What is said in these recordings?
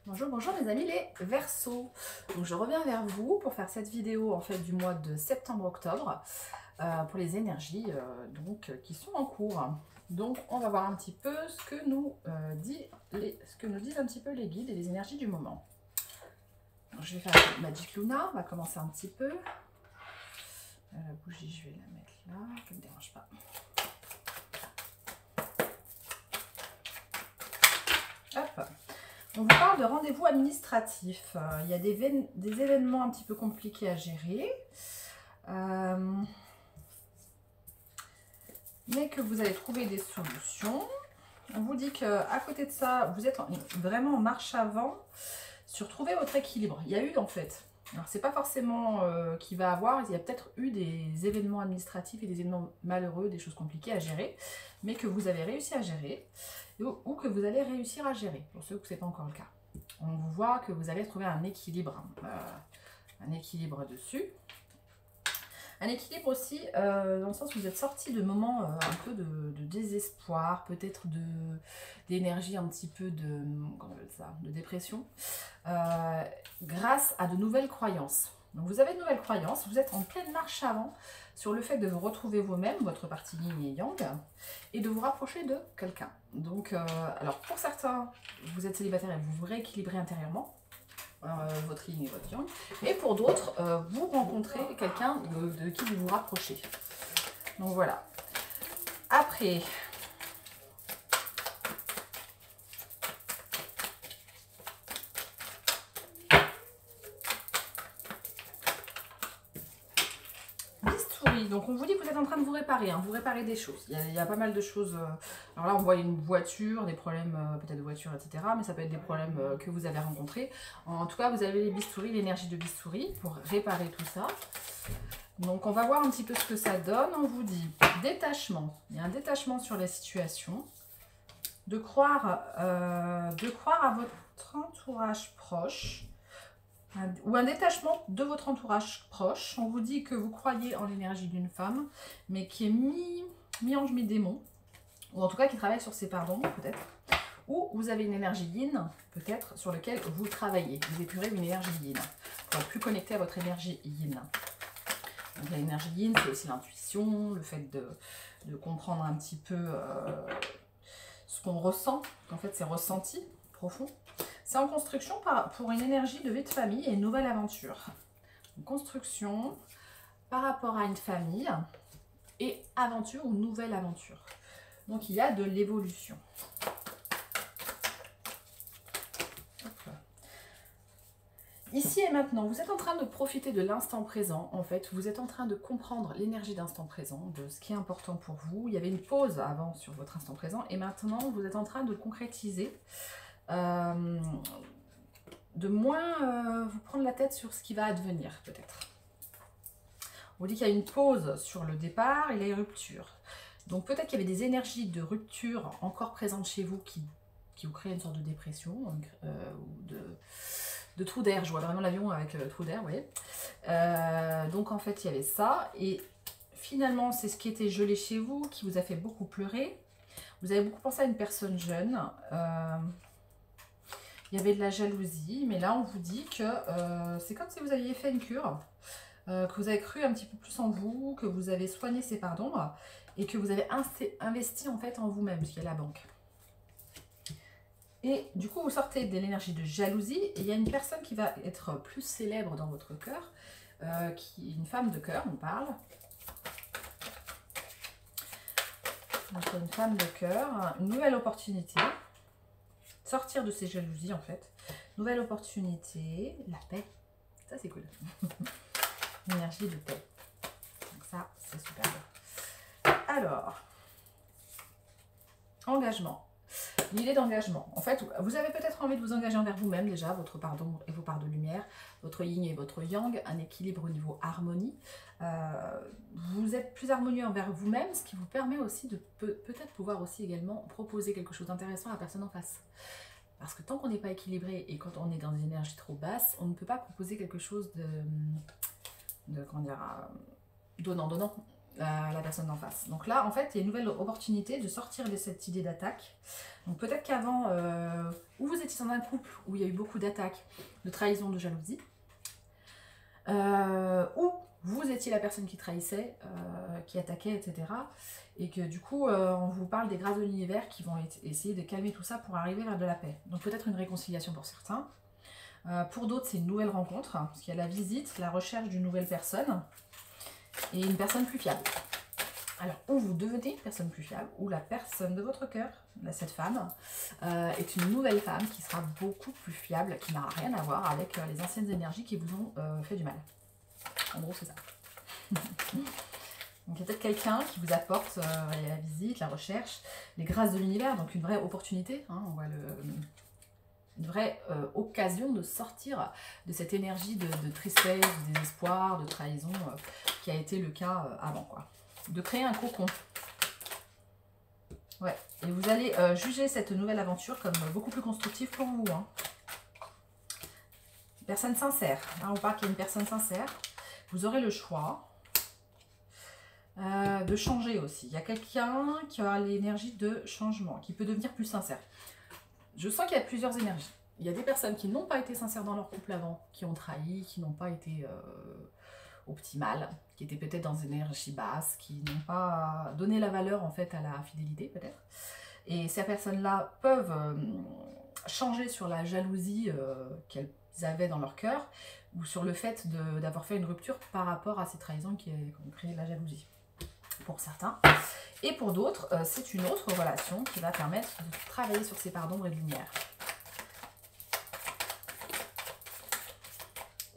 Bonjour, bonjour mes amis les Verseaux. Donc je reviens vers vous pour faire cette vidéo en fait du mois de septembre-octobre pour les énergies qui sont en cours. Donc on va voir un petit peu ce que nous disent un petit peu les guides et les énergies du moment. Donc, je vais faire la Magic Luna, on va commencer un petit peu. La bougie, je vais la mettre là, ça ne me dérange pas. Hop. On vous parle de rendez-vous administratif. Il y a des événements un petit peu compliqués à gérer. Mais que vous allez trouver des solutions. On vous dit qu'à côté de ça, vous êtes vraiment en marche avant sur trouver votre équilibre. Il y a eu en fait, alors c'est pas forcément qu'il va avoir, il y a peut-être eu des événements administratifs et des événements malheureux, des choses compliquées à gérer, mais que vous avez réussi à gérer ou que vous allez réussir à gérer, pour ceux que ce n'est pas encore le cas. On vous voit que vous allez trouver un équilibre dessus. Un équilibre aussi, dans le sens où vous êtes sorti de moments un peu de désespoir, peut-être d'énergie un petit peu de dépression, grâce à de nouvelles croyances. Donc vous avez de nouvelles croyances, vous êtes en pleine marche avant sur le fait de vous retrouver vous-même, votre partie yin et yang, et de vous rapprocher de quelqu'un. Donc, alors pour certains, vous êtes célibataire et vous vous rééquilibrez intérieurement, votre yin et votre yang, et pour d'autres, vous rencontrez quelqu'un de qui vous vous rapprochez. Donc voilà. Après, bistouri. Donc on vous dit que vous êtes en train de vous réparer, hein, vous réparez des choses. Il y a pas mal de choses. Alors là, on voit une voiture, des problèmes peut-être de voiture, etc. Mais ça peut être des problèmes que vous avez rencontrés. En tout cas, vous avez les bistouris, l'énergie de bistouri pour réparer tout ça. Donc on va voir un petit peu ce que ça donne. On vous dit détachement. Il y a un détachement sur la situation. De croire à votre entourage proche. Ou un détachement de votre entourage proche. On vous dit que vous croyez en l'énergie d'une femme, mais qui est mi-ange, mi-démon. Ou en tout cas qui travaille sur ses pardons, peut-être. Ou vous avez une énergie yin, peut-être, sur laquelle vous travaillez. Vous épurez une énergie yin. Pour être plus connecté à votre énergie yin. Donc l'énergie yin, c'est aussi l'intuition, le fait de comprendre un petit peu ce qu'on ressent. En fait, c'est ressenti profond. C'est en construction pour une énergie de vie de famille et une nouvelle aventure. Une construction par rapport à une famille et aventure ou nouvelle aventure. Donc il y a de l'évolution. Ici et maintenant, vous êtes en train de profiter de l'instant présent. En fait, vous êtes en train de comprendre l'énergie d'instant présent, de ce qui est important pour vous. Il y avait une pause avant sur votre instant présent et maintenant, vous êtes en train de concrétiser. De moins vous prendre la tête sur ce qui va advenir, peut-être. On vous dit qu'il y a une pause sur le départ et les ruptures. Donc peut-être qu'il y avait des énergies de rupture encore présentes chez vous qui vous créent une sorte de dépression ou de trou d'air. Je vois vraiment l'avion avec le trou d'air, vous voyez. Donc en fait, il y avait ça. Et finalement, c'est ce qui était gelé chez vous, qui vous a fait beaucoup pleurer. Vous avez beaucoup pensé à une personne jeune. Il y avait de la jalousie, mais là on vous dit que c'est comme si vous aviez fait une cure, que vous avez cru un petit peu plus en vous, que vous avez soigné ces parts d'ombre et que vous avez investi en fait en vous-même, ce qui est la banque. Et du coup vous sortez de l'énergie de jalousie et il y a une personne qui va être plus célèbre dans votre cœur, qui est une femme de cœur, on parle. Donc une femme de cœur, une nouvelle opportunité. Sortir de ces jalousies en fait. Nouvelle opportunité, la paix. Ça c'est cool. L'énergie de paix. Donc ça c'est super bien. Alors, engagement. L'idée d'engagement. En fait, vous avez peut-être envie de vous engager envers vous-même déjà, votre part d'ombre et vos parts de lumière, votre yin et votre yang, un équilibre au niveau harmonie. Vous êtes plus harmonieux envers vous-même, ce qui vous permet aussi de peut-être pouvoir aussi également proposer quelque chose d'intéressant à la personne en face. Parce que tant qu'on n'est pas équilibré et quand on est dans des énergies trop basses, on ne peut pas proposer quelque chose de comment dire, donnant-donnant. la personne d'en face. Donc là, en fait, il y a une nouvelle opportunité de sortir de cette idée d'attaque. Donc peut-être qu'avant, où vous étiez dans un couple où il y a eu beaucoup d'attaques, de trahison, de jalousie, ou vous étiez la personne qui trahissait, qui attaquait, etc. Et que du coup, on vous parle des grâces de l'univers qui vont essayer de calmer tout ça pour arriver vers de la paix. Donc peut-être une réconciliation pour certains. Pour d'autres, c'est une nouvelle rencontre, parce qu'il y a la visite, la recherche d'une nouvelle personne, et une personne plus fiable. Alors, ou vous devenez une personne plus fiable, ou la personne de votre cœur, cette femme, est une nouvelle femme qui sera beaucoup plus fiable, qui n'aura rien à voir avec les anciennes énergies qui vous ont fait du mal. En gros, c'est ça. Donc, il y a peut-être quelqu'un qui vous apporte la visite, la recherche, les grâces de l'univers, donc une vraie opportunité. Hein, on voit une vraie occasion de sortir de cette énergie de tristesse, de désespoir, de trahison, qui a été le cas avant, quoi. De créer un cocon. Ouais, et vous allez juger cette nouvelle aventure comme beaucoup plus constructive pour vous. Hein. Personne sincère. Là, on parle qu'il y a une personne sincère. Vous aurez le choix de changer aussi. Il y a quelqu'un qui aura l'énergie de changement, qui peut devenir plus sincère. Je sens qu'il y a plusieurs énergies. Il y a des personnes qui n'ont pas été sincères dans leur couple avant, qui ont trahi, qui n'ont pas été optimales, qui étaient peut-être dans une énergie basse, qui n'ont pas donné la valeur en fait à la fidélité peut-être. Et ces personnes-là peuvent changer sur la jalousie qu'elles avaient dans leur cœur, ou sur le fait d'avoir fait une rupture par rapport à ces trahisons qui ont créé la jalousie. Pour certains. Et pour d'autres, c'est une autre relation qui va permettre de travailler sur ces parts d'ombre et de lumière.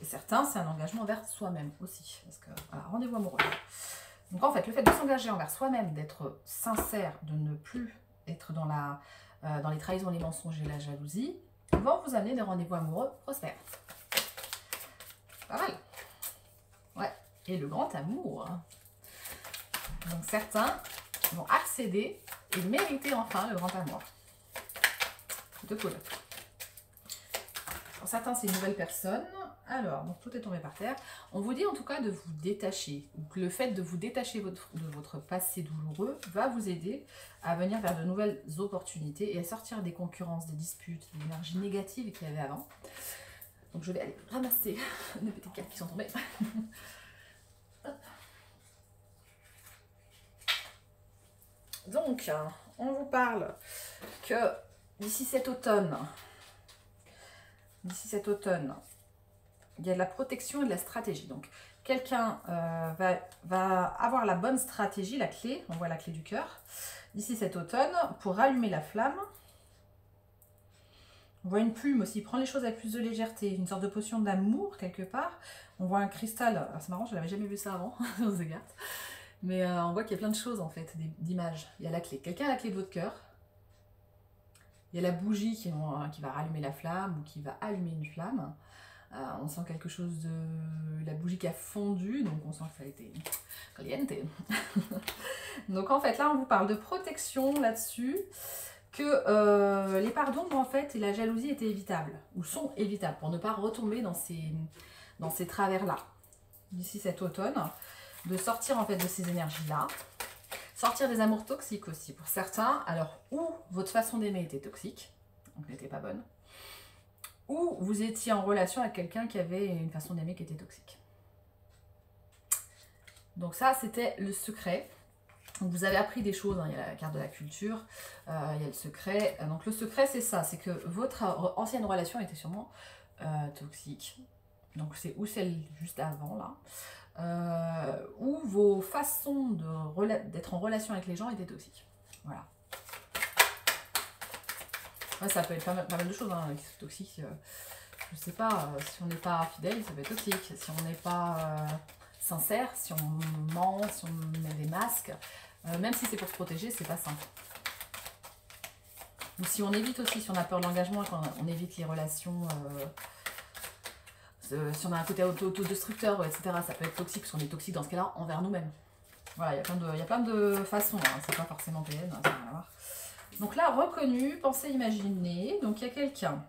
Et certains, c'est un engagement envers soi-même aussi. Parce que, voilà, rendez-vous amoureux. Donc en fait, le fait de s'engager envers soi-même, d'être sincère, de ne plus être dans les trahisons, les mensonges et la jalousie, vont vous amener des rendez-vous amoureux prospères. Pas mal. Ouais. Et le grand amour. Donc certains vont accéder et mériter enfin le grand amour. Plutôt cool. Pour certains, c'est une nouvelle personne. Alors, donc tout est tombé par terre. On vous dit en tout cas de vous détacher. Ou que le fait de vous détacher de votre passé douloureux va vous aider à venir vers de nouvelles opportunités et à sortir des concurrences, des disputes, des énergies négatives qu'il y avait avant. Donc je vais aller ramasser les petites cartes qui sont tombées. Donc, on vous parle que d'ici cet automne, il y a de la protection et de la stratégie. Donc, quelqu'un va avoir la bonne stratégie, la clé, on voit la clé du cœur, d'ici cet automne, pour rallumer la flamme. On voit une plume aussi, prendre les choses avec plus de légèreté, une sorte de potion d'amour quelque part. On voit un cristal, c'est marrant, je n'avais jamais vu ça avant, dans ces cartes. Mais on voit qu'il y a plein de choses en fait, d'images. Il y a la clé. Quelqu'un a la clé de votre cœur. Il y a la bougie qui va rallumer la flamme ou qui va allumer une flamme. On sent quelque chose de... La bougie qui a fondu, donc on sent que ça a été caliente. Donc en fait, là, on vous parle de protection là-dessus. Que les parts d'ombre en fait et la jalousie étaient évitables. Ou sont évitables pour ne pas retomber dans ces travers-là. D'ici cet automne. De sortir en fait de ces énergies-là, sortir des amours toxiques aussi pour certains, alors où votre façon d'aimer était toxique, donc n'était pas bonne, ou vous étiez en relation avec quelqu'un qui avait une façon d'aimer qui était toxique. Donc ça, c'était le secret. Donc vous avez appris des choses, hein. Il y a la carte de la culture, il y a le secret. Donc le secret, c'est ça, c'est que votre ancienne relation était sûrement toxique. Donc c'est ou celle juste avant, là. Où vos façons d'être en relation avec les gens étaient toxiques. Voilà. Ouais, ça peut être pas mal de choses, hein, qui sont toxiques. Je sais pas, si on n'est pas fidèle, ça peut être toxique. Si on n'est pas sincère, si on ment, si on met des masques, même si c'est pour se protéger, c'est pas simple. Ou si on évite aussi, si on a peur de l'engagement, on évite les relations... si on a un côté autodestructeur, etc., ça peut être toxique, parce qu'on est toxique dans ce cas-là envers nous-mêmes. Voilà, il y a plein de façons, hein, c'est pas forcément PN, ça n'a rien à voir. Donc là, reconnu, pensée imaginée, donc il y a quelqu'un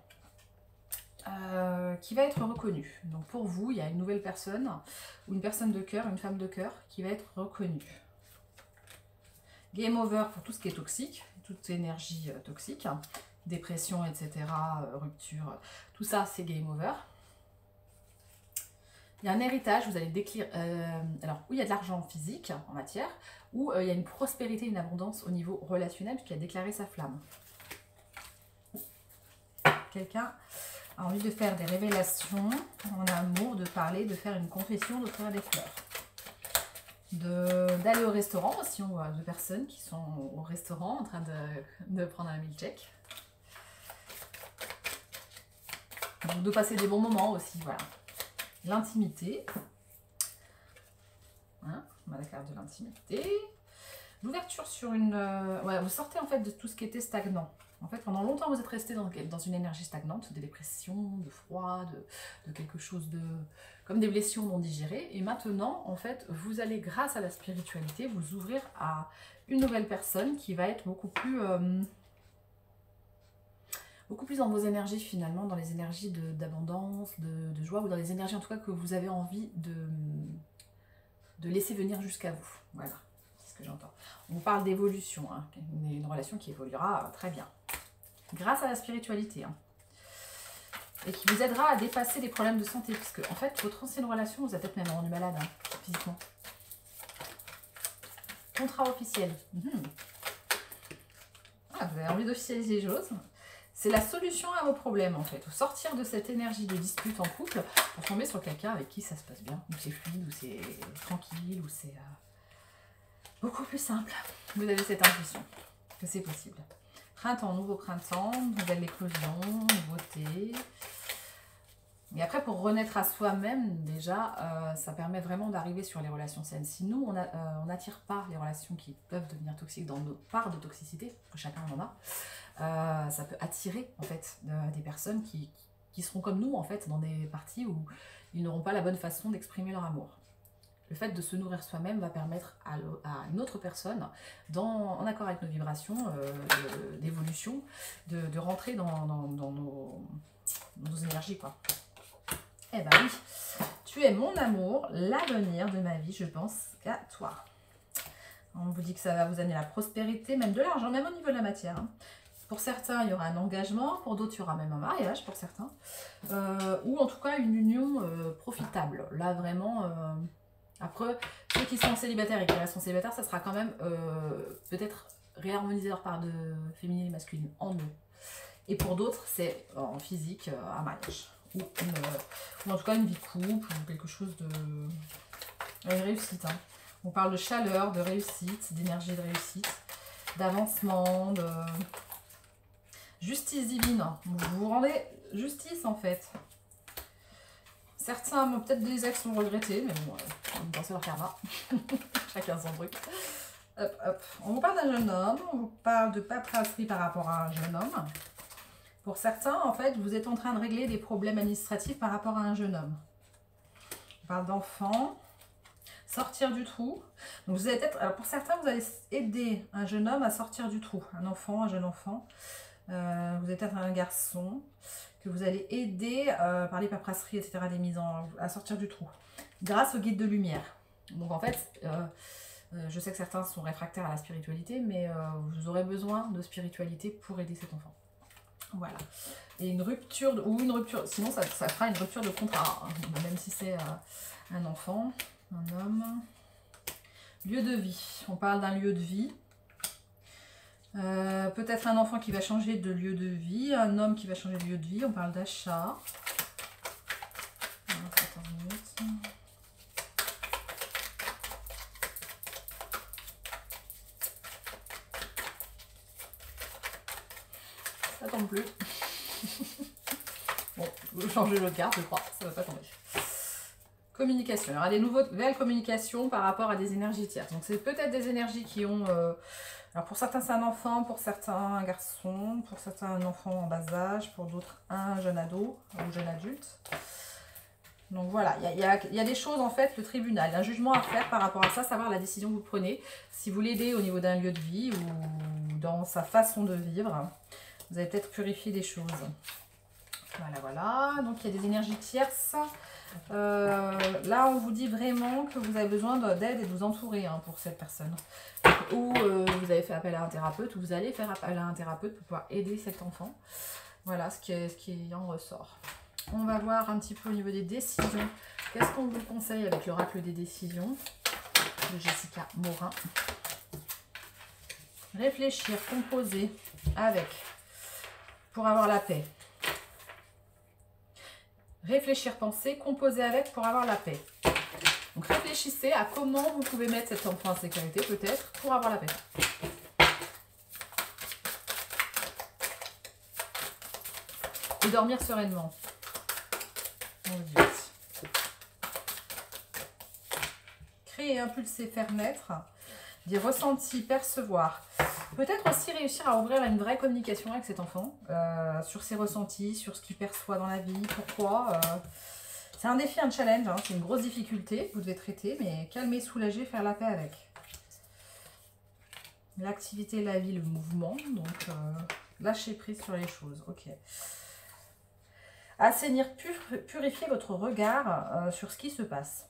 qui va être reconnue. Donc pour vous, il y a une nouvelle personne, ou une personne de cœur, une femme de cœur, qui va être reconnue. Game over pour tout ce qui est toxique, toute énergie toxique, dépression, etc., rupture, tout ça c'est game over. Il y a un héritage, vous allez décliner, alors où il y a de l'argent physique en matière, ou il y a une prospérité, une abondance au niveau relationnel, qui a déclaré sa flamme. Quelqu'un a envie de faire des révélations en amour, de parler, de faire une confession, d'offrir des fleurs. D'aller au restaurant aussi, on voit deux personnes qui sont au restaurant en train de prendre un milkshake. Donc de passer des bons moments aussi, voilà. L'intimité. Hein, on a la carte de l'intimité. L'ouverture sur une... ouais, vous sortez en fait de tout ce qui était stagnant. En fait, pendant longtemps, vous êtes resté dans une énergie stagnante, de dépression, de froid, de quelque chose de... comme des blessures non digérées. Et maintenant, en fait, vous allez, grâce à la spiritualité, vous ouvrir à une nouvelle personne qui va être beaucoup plus dans vos énergies finalement, dans les énergies d'abondance, de joie, ou dans les énergies en tout cas que vous avez envie de laisser venir jusqu'à vous. Voilà, c'est ce que j'entends. On parle d'évolution, hein, une relation qui évoluera très bien, grâce à la spiritualité. Hein, et qui vous aidera à dépasser les problèmes de santé, puisque en fait, votre ancienne relation vous a peut-être même rendu malade, hein, physiquement. Contrat officiel. Ah, vous avez envie d'officialiser les choses. C'est la solution à vos problèmes en fait. Sortir de cette énergie de dispute en couple pour tomber sur quelqu'un avec qui ça se passe bien, où c'est fluide, où c'est tranquille, où c'est beaucoup plus simple. Vous avez cette intuition que c'est possible. Printemps, nouveau printemps, nouvelle éclosion, nouveauté. Et après, pour renaître à soi-même, déjà, ça permet vraiment d'arriver sur les relations saines. Si nous, on n'attire pas les relations qui peuvent devenir toxiques dans nos parts de toxicité, que chacun en a, ça peut attirer en fait des personnes qui seront comme nous en fait dans des parties où ils n'auront pas la bonne façon d'exprimer leur amour. Le fait de se nourrir soi-même va permettre à une autre personne, en accord avec nos vibrations d'évolution, de rentrer dans nos énergies, quoi. Eh ben oui, tu es mon amour, l'avenir de ma vie, je pense qu'à toi. On vous dit que ça va vous amener la prospérité, même de l'argent, même au niveau de la matière. Hein. Pour certains, il y aura un engagement, pour d'autres, il y aura même un mariage, pour certains. Ou en tout cas, une union profitable. Là, vraiment, après, ceux qui sont célibataires et qui restent célibataires, ça sera quand même peut-être réharmoniser leur part de féminine et masculine en eux. Et pour d'autres, c'est en physique, un mariage. Ou en tout cas une vie de couple, ou quelque chose de... Une réussite. Hein. On parle de chaleur, de réussite, d'énergie de réussite, d'avancement, de... Justice divine. Vous vous rendez justice en fait. Certains ont peut-être des ex ont regretté, mais bon, on pense leur karma. Chacun son truc. Hop, hop. On vous parle d'un jeune homme, on vous parle de paperasserie par rapport à un jeune homme. Pour certains, en fait, vous êtes en train de régler des problèmes administratifs par rapport à un jeune homme. On parle d'enfant, sortir du trou. Donc vous allez peut-être, alors pour certains, vous allez aider un jeune homme à sortir du trou. Un enfant, un jeune enfant. Vous êtes peut-être un garçon que vous allez aider par les paperasseries, etc., à sortir du trou. Grâce au guide de lumière. Donc en fait, je sais que certains sont réfractaires à la spiritualité, mais vous aurez besoin de spiritualité pour aider cet enfant. Voilà. Et une rupture, sinon ça fera une rupture de contrat, hein, même si c'est un enfant, un homme. Lieu de vie, on parle d'un lieu de vie. Peut-être un enfant qui va changer de lieu de vie, un homme qui va changer de lieu de vie, on parle d'achat. Ça tombe plus. Bon, je vais changer l'autre carte, je crois, ça va pas tomber. Communication. Il y aura des nouvelles communications par rapport à des énergies tierces. Donc c'est peut-être des énergies qui ont... alors pour certains c'est un enfant, pour certains un garçon, pour certains un enfant en bas âge, pour d'autres un jeune ado ou jeune adulte. Donc voilà, il y a des choses en fait, le tribunal, un jugement à faire par rapport à ça, savoir la décision que vous prenez. Si vous l'aidez au niveau d'un lieu de vie ou dans sa façon de vivre, vous allez peut-être purifier des choses. Voilà, voilà. Donc, il y a des énergies tierces. Là, on vous dit vraiment que vous avez besoin d'aide et de vous entourer hein, pour cette personne. Ou vous avez fait appel à un thérapeute, ou vous allez faire appel à un thérapeute pour pouvoir aider cet enfant. Voilà ce qui en ressort. On va voir un petit peu au niveau des décisions. Qu'est-ce qu'on vous conseille avec l'oracle des décisions de Jessica Morin? Réfléchir, composer avec pour avoir la paix. Réfléchir, penser, composer avec pour avoir la paix. Donc réfléchissez à comment vous pouvez mettre cet enfant en sécurité peut-être pour avoir la paix. Et dormir sereinement. On vous dit aussi. Créer, impulser, faire naître des ressentis, percevoir. Peut-être aussi réussir à ouvrir une vraie communication avec cet enfant sur ses ressentis, sur ce qu'il perçoit dans la vie, pourquoi. C'est un défi, un challenge, hein, c'est une grosse difficulté que vous devez traiter, mais calmer, soulager, faire la paix avec. L'activité, la vie, le mouvement, donc lâcher prise sur les choses, ok. Assainir, purifier votre regard sur ce qui se passe.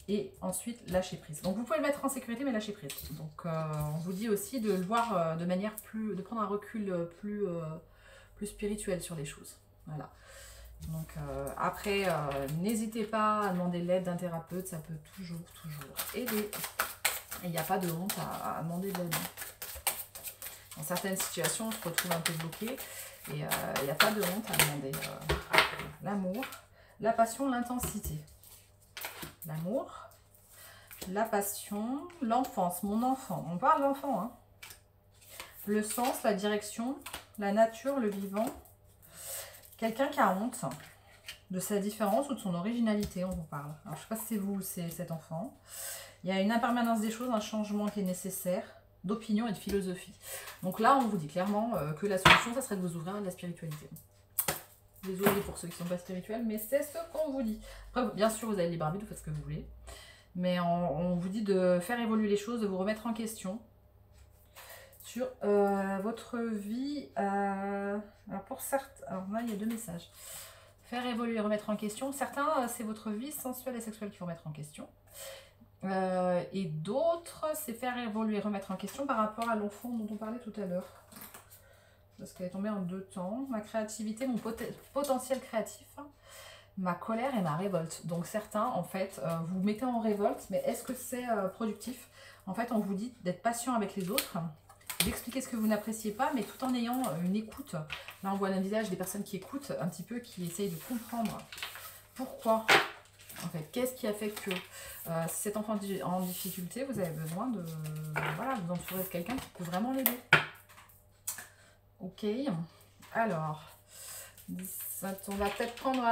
Et ensuite, lâcher prise. Donc, vous pouvez le mettre en sécurité, mais lâcher prise. Donc, on vous dit aussi de le voir de manière de prendre un recul plus spirituel sur les choses. Voilà. Donc, après, n'hésitez pas à demander l'aide d'un thérapeute. Ça peut toujours aider. Et il n'y a pas de honte à demander de l'aide. Dans certaines situations, on se retrouve un peu bloqué. Et il n'y a pas de honte à demander l'amour, la passion, l'intensité. L'amour, la passion, l'enfance, mon enfant. On parle d'enfant, hein. Le sens, la direction, la nature, le vivant. Quelqu'un qui a honte de sa différence ou de son originalité, on vous parle. Alors, je ne sais pas si c'est vous ou c'est cet enfant. Il y a une impermanence des choses, un changement qui est nécessaire, d'opinion et de philosophie. Donc là, on vous dit clairement que la solution, ça serait de vous ouvrir à de la spiritualité. Désolée pour ceux qui ne sont pas spirituels, mais c'est ce qu'on vous dit. Après, bien sûr, vous avez le libre arbitre, vous faites ce que vous voulez. Mais on vous dit de faire évoluer les choses, de vous remettre en question sur votre vie. Alors pour certains, alors là, il y a deux messages. Faire évoluer, remettre en question. Certains, c'est votre vie sensuelle et sexuelle qu'il faut remettre en question. Et d'autres, c'est faire évoluer, remettre en question par rapport à l'enfant dont on parlait tout à l'heure. Parce qu'elle est tombée en deux temps. Ma créativité, mon potentiel créatif, ma colère et ma révolte. Donc certains, en fait, vous mettez en révolte, mais est-ce que c'est productif? En fait, on vous dit d'être patient avec les autres, d'expliquer ce que vous n'appréciez pas, mais tout en ayant une écoute. Là, on voit un visage des personnes qui écoutent un petit peu, qui essayent de comprendre pourquoi. En fait, qu'est-ce qui a fait que si cet enfant est en difficulté, vous avez besoin de voilà, vous entourer de quelqu'un qui peut vraiment l'aider. Ok, alors, on va peut-être prendre...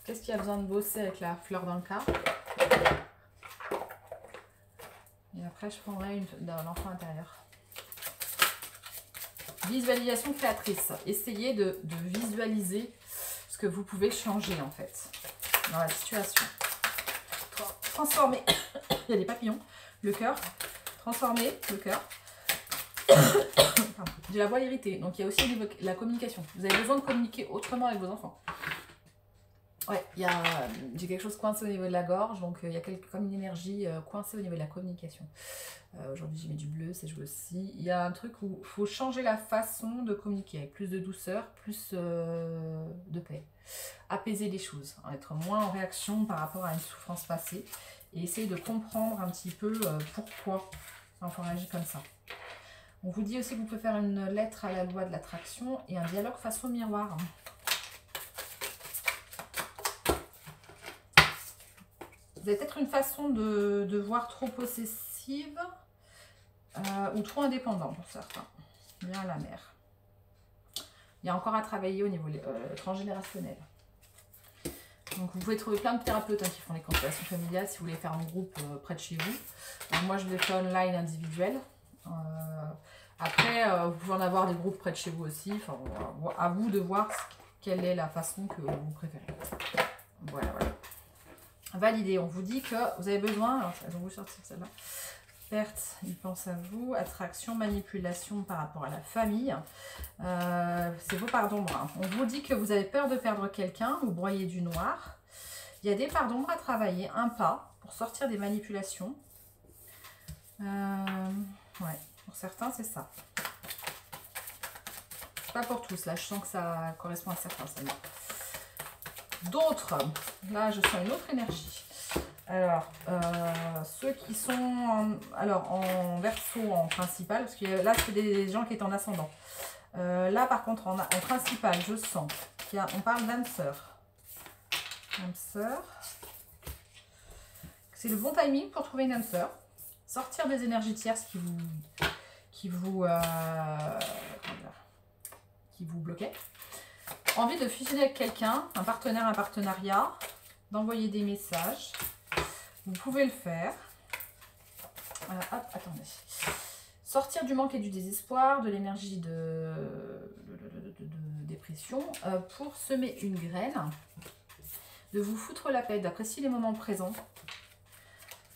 qu'est-ce qu'il y a besoin de bosser avec la fleur dans le cas. Et après, je prendrai l'enfant intérieur. Visualisation créatrice. Essayez de visualiser ce que vous pouvez changer, en fait, dans la situation. Transformer. Il y a des papillons. Le cœur. Transformer le cœur. J'ai la voix irritée, donc il y a aussi la communication. Vous avez besoin de communiquer autrement avec vos enfants. Ouais, j'ai quelque chose coincé au niveau de la gorge, donc il y a comme une énergie coincée au niveau de la communication. Aujourd'hui j'ai mis du bleu, c'est joué aussi. Il y a un truc où il faut changer la façon de communiquer, avec plus de douceur, plus de paix. Apaiser les choses, hein, être moins en réaction par rapport à une souffrance passée, et essayer de comprendre un petit peu pourquoi l'enfant réagit comme ça. On vous dit aussi que vous pouvez faire une lettre à la loi de l'attraction et un dialogue face au miroir. Vous avez peut-être une façon de voir trop possessive ou trop indépendant pour certains. Bien la mère. Il y a encore à travailler au niveau transgénérationnel. Donc vous pouvez trouver plein de thérapeutes qui font les constellations familiales si vous voulez faire un groupe près de chez vous. Donc, moi je le fais online individuel. Après, vous pouvez en avoir des groupes près de chez vous aussi. Enfin, à vous de voir quelle est la façon que vous préférez. Voilà, voilà. Valider. On vous dit que vous avez besoin, alors je vais vous sortir celle-là, Perte, il pense à vous. Attraction, manipulation par rapport à la famille. C'est vos parts d'ombre. Hein. On vous dit que vous avez peur de perdre quelqu'un, vous broyez du noir. Il y a des parts d'ombre à travailler, un pas pour sortir des manipulations. Ouais, pour certains, c'est ça. Pas pour tous, là, je sens que ça correspond à certains seulement. D'autres, là, je sens une autre énergie. Alors, ceux qui sont en verso, en principal, parce que là, c'est des gens qui étaient en ascendant. Là, par contre, en principal, je sens qu'on parle d'âme sœur. Âme sœur. C'est le bon timing pour trouver une âme sœur. Sortir des énergies tierces qui vous bloquaient. Envie de fusionner avec quelqu'un, un partenaire, un partenariat, d'envoyer des messages. Vous pouvez le faire. Hop, attendez. Sortir du manque et du désespoir, de l'énergie de dépression, pour semer une graine, de vous foutre la paix, d'apprécier les moments présents,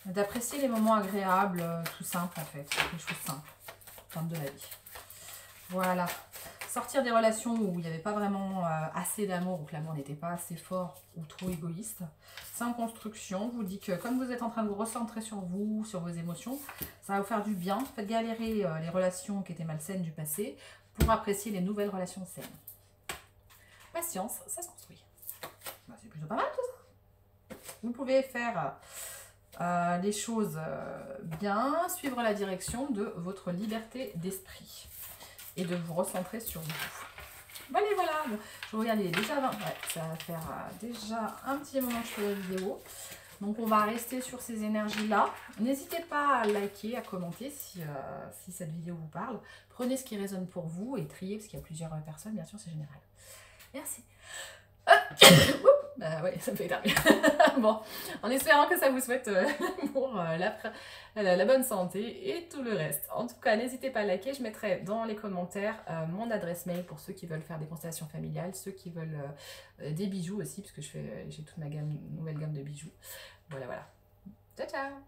d'apprécier les moments agréables, tout simple en fait, les choses simples, comme de la vie. Voilà. Sortir des relations où il n'y avait pas vraiment assez d'amour, ou que l'amour n'était pas assez fort ou trop égoïste. C'est en construction. Je vous dis que comme vous êtes en train de vous recentrer sur vous, sur vos émotions, ça va vous faire du bien. Faites galérer les relations qui étaient malsaines du passé pour apprécier les nouvelles relations saines. Patience, ça se construit. Bah, c'est plutôt pas mal tout ça. Vous pouvez faire les choses bien, suivre la direction de votre liberté d'esprit. Et de vous recentrer sur vous. Voilà, voilà. Bon, je regarde, il est déjà 20. Ouais, ça va faire déjà un petit moment que je fais la vidéo. Donc, on va rester sur ces énergies-là. N'hésitez pas à liker, à commenter si cette vidéo vous parle. Prenez ce qui résonne pour vous et triez, parce qu'il y a plusieurs personnes, bien sûr, c'est général. Merci. Ouais, ça me fait éternuer. Bon, en espérant que ça vous souhaite pour la bonne santé et tout le reste. En tout cas, n'hésitez pas à liker. Je mettrai dans les commentaires mon adresse mail pour ceux qui veulent faire des constellations familiales, ceux qui veulent des bijoux aussi, parce que j'ai toute ma nouvelle gamme de bijoux. Voilà, voilà. Ciao, ciao!